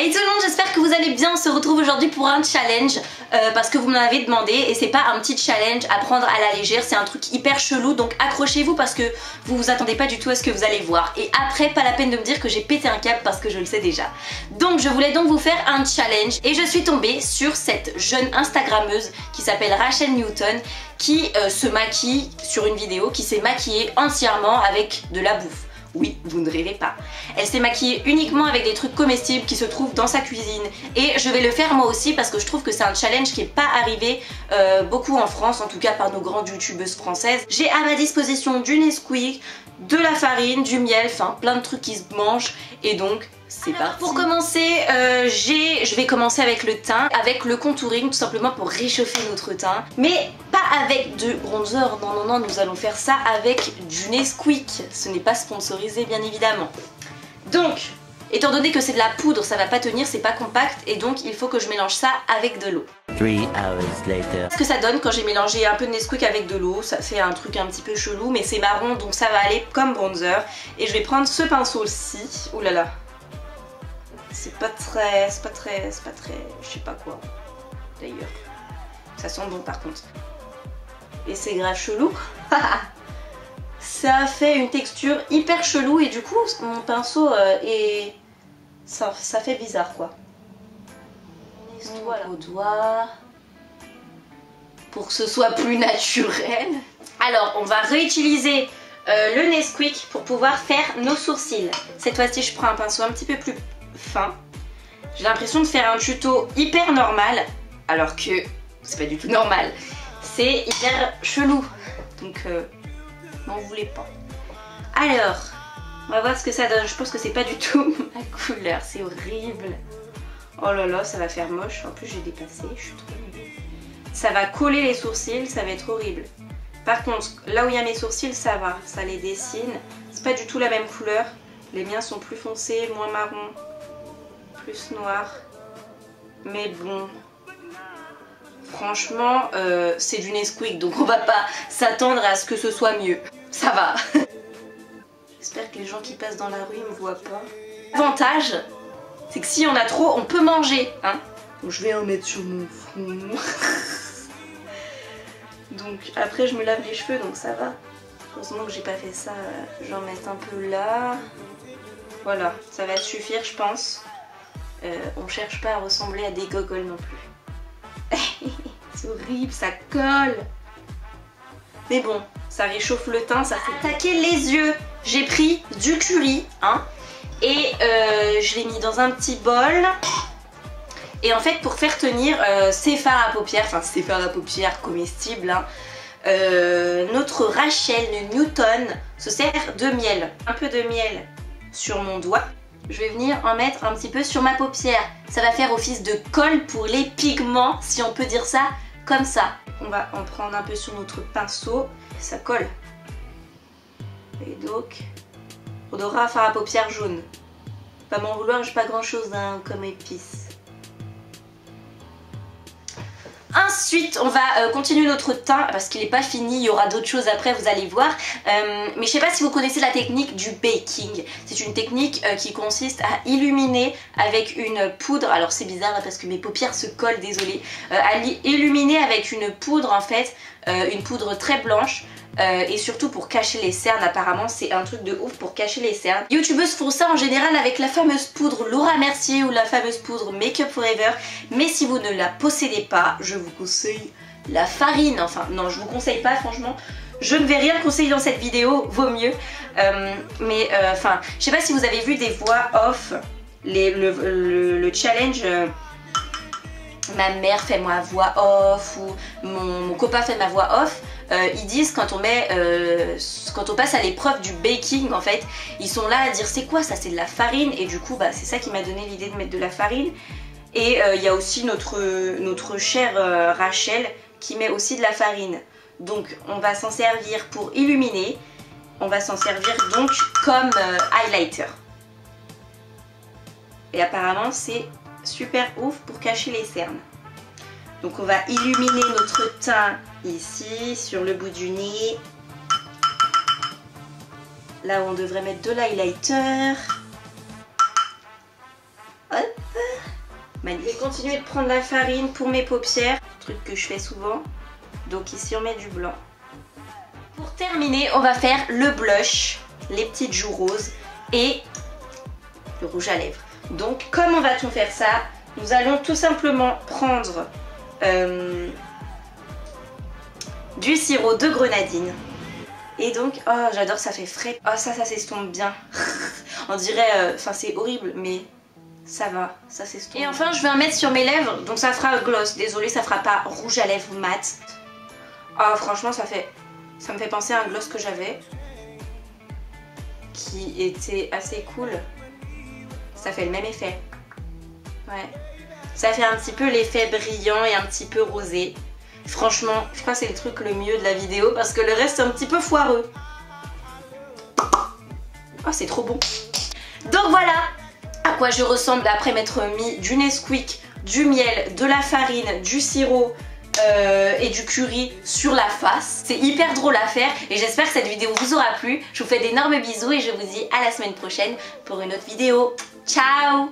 Hey tout le monde, j'espère que vous allez bien. On se retrouve aujourd'hui pour un challenge parce que vous m'en avez demandé et c'est pas un petit challenge à prendre à la légère, c'est un truc hyper chelou, donc accrochez-vous parce que vous vous attendez pas du tout à ce que vous allez voir. Et après, pas la peine de me dire que j'ai pété un câble parce que je le sais déjà. Donc je voulais donc vous faire un challenge et je suis tombée sur cette jeune Instagrammeuse qui s'appelle Rachel Newton qui se maquille sur une vidéo, qui s'est maquillée entièrement avec de la bouffe. Oui, vous ne rêvez pas. Elle s'est maquillée uniquement avec des trucs comestibles qui se trouvent dans sa cuisine. Et je vais le faire moi aussi parce que je trouve que c'est un challenge qui n'est pas arrivé beaucoup en France, en tout cas par nos grandes youtubeuses françaises. J'ai à ma disposition du Nesquik, de la farine, du miel, enfin plein de trucs qui se mangent. Et donc, c'est parti. Pour commencer, je vais commencer avec le teint, avec le contouring, tout simplement pour réchauffer notre teint. Mais pas avec de bronzer, non, non, non, nous allons faire ça avec du Nesquik. Ce n'est pas sponsorisé, bien évidemment. Donc, étant donné que c'est de la poudre, ça va pas tenir, c'est pas compact, et donc il faut que je mélange ça avec de l'eau. 3 hours later. Ce que ça donne quand j'ai mélangé un peu de Nesquik avec de l'eau, ça fait un truc un petit peu chelou, mais c'est marron, donc ça va aller comme bronzer. Et je vais prendre ce pinceau-ci, ouh là là. C'est pas très, je sais pas quoi, d'ailleurs. Ça sent bon par contre. Et c'est grave chelou. Ça fait une texture hyper chelou et du coup, mon pinceau ça fait bizarre quoi. Voilà. Au doigt. Pour que ce soit plus naturel. Alors, on va réutiliser le Nesquik pour pouvoir faire nos sourcils. Cette fois-ci, je prends un pinceau un petit peu plus fin. J'ai l'impression de faire un tuto hyper normal alors que c'est pas du tout normal, c'est hyper chelou, donc m'en voulez pas. Alors on va voir ce que ça donne. Je pense que c'est pas du tout ma couleur, c'est horrible. Oh là là, ça va faire moche. En plus j'ai dépassé, je suis trop nulle. Ça va coller les sourcils, ça va être horrible. Par contre là où il y a mes sourcils, ça va, ça les dessine. C'est pas du tout la même couleur, les miens sont plus foncés, moins marron, plus noir, mais bon, franchement c'est du Nesquik, donc on va pas s'attendre à ce que ce soit mieux, ça va. J'espère que les gens qui passent dans la rue me voient pas. L'avantage c'est que si on a trop on peut manger, hein. Donc je vais en mettre sur mon front. Donc après je me lave les cheveux, donc ça va. Heureusement que j'ai pas fait ça, j'en mets un peu là. Voilà, ça va suffire je pense. On cherche pas à ressembler à des gogoles non plus. C'est horrible, ça colle. Mais bon, ça réchauffe le teint, ça fait attaquer les yeux. J'ai pris du curry, hein, et je l'ai mis dans un petit bol. Et en fait, pour faire tenir ces fards à paupières, enfin ces fards à paupières comestibles, hein, notre Rachel Newton se sert de miel. Un peu de miel sur mon doigt. Je vais venir en mettre un petit peu sur ma paupière. Ça va faire office de colle pour les pigments, si on peut dire ça comme ça. On va en prendre un peu sur notre pinceau. Ça colle. Et donc, on aura un fard à paupières jaune. Pas m'en vouloir, j'ai pas grand chose hein, comme épice. Ensuite, on va continuer notre teint parce qu'il n'est pas fini, il y aura d'autres choses après, vous allez voir. Mais je sais pas si vous connaissez la technique du baking. C'est une technique qui consiste à illuminer avec une poudre. Alors c'est bizarre parce que mes paupières se collent, désolée. À illuminer avec une poudre en fait, une poudre très blanche. Et surtout pour cacher les cernes, apparemment c'est un truc de ouf pour cacher les cernes. Les youtubeuses font ça en général avec la fameuse poudre Laura Mercier ou la fameuse poudre Make Up Forever. Mais si vous ne la possédez pas, je vous conseille la farine. Enfin non, je vous conseille pas franchement. Je ne vais rien conseiller dans cette vidéo, vaut mieux. Enfin, je sais pas si vous avez vu des voix off, le challenge... ma mère fait ma voix off ou mon copain fait ma voix off. Ils disent quand on passe à l'épreuve du baking en fait, ils sont là à dire c'est quoi ça, c'est de la farine, et du coup bah, c'est ça qui m'a donné l'idée de mettre de la farine. Et il y a aussi notre chère Rachel qui met aussi de la farine. Donc on va s'en servir pour illuminer, on va s'en servir donc comme highlighter. Et apparemment c'est super ouf pour cacher les cernes. Donc on va illuminer notre teint ici, sur le bout du nez. Là où on devrait mettre de l'highlighter. Hop. Magnifique. Je vais continuer de prendre la farine pour mes paupières, truc que je fais souvent. Donc ici on met du blanc. Pour terminer, on va faire le blush, les petites joues roses et le rouge à lèvres. Donc comme on va tout faire ça, nous allons tout simplement prendre du sirop de grenadine. Et donc, oh j'adore, ça fait frais. Oh ça s'estompe bien. On dirait, enfin c'est horrible mais ça va, ça s'estompe. Et enfin je vais en mettre sur mes lèvres, donc ça fera gloss. Désolée, ça fera pas rouge à lèvres mat. Oh franchement ça me fait penser à un gloss que j'avais qui était assez cool. Ça fait le même effet. Ouais. Ça fait un petit peu l'effet brillant et un petit peu rosé. Franchement, je crois que c'est le truc le mieux de la vidéo parce que le reste c'est un petit peu foireux. Oh c'est trop bon. Donc voilà à quoi je ressemble après m'être mis du Nesquik, du miel, de la farine, du sirop et du curry sur la face. C'est hyper drôle à faire et j'espère que cette vidéo vous aura plu. Je vous fais d'énormes bisous et je vous dis à la semaine prochaine pour une autre vidéo. Ciao!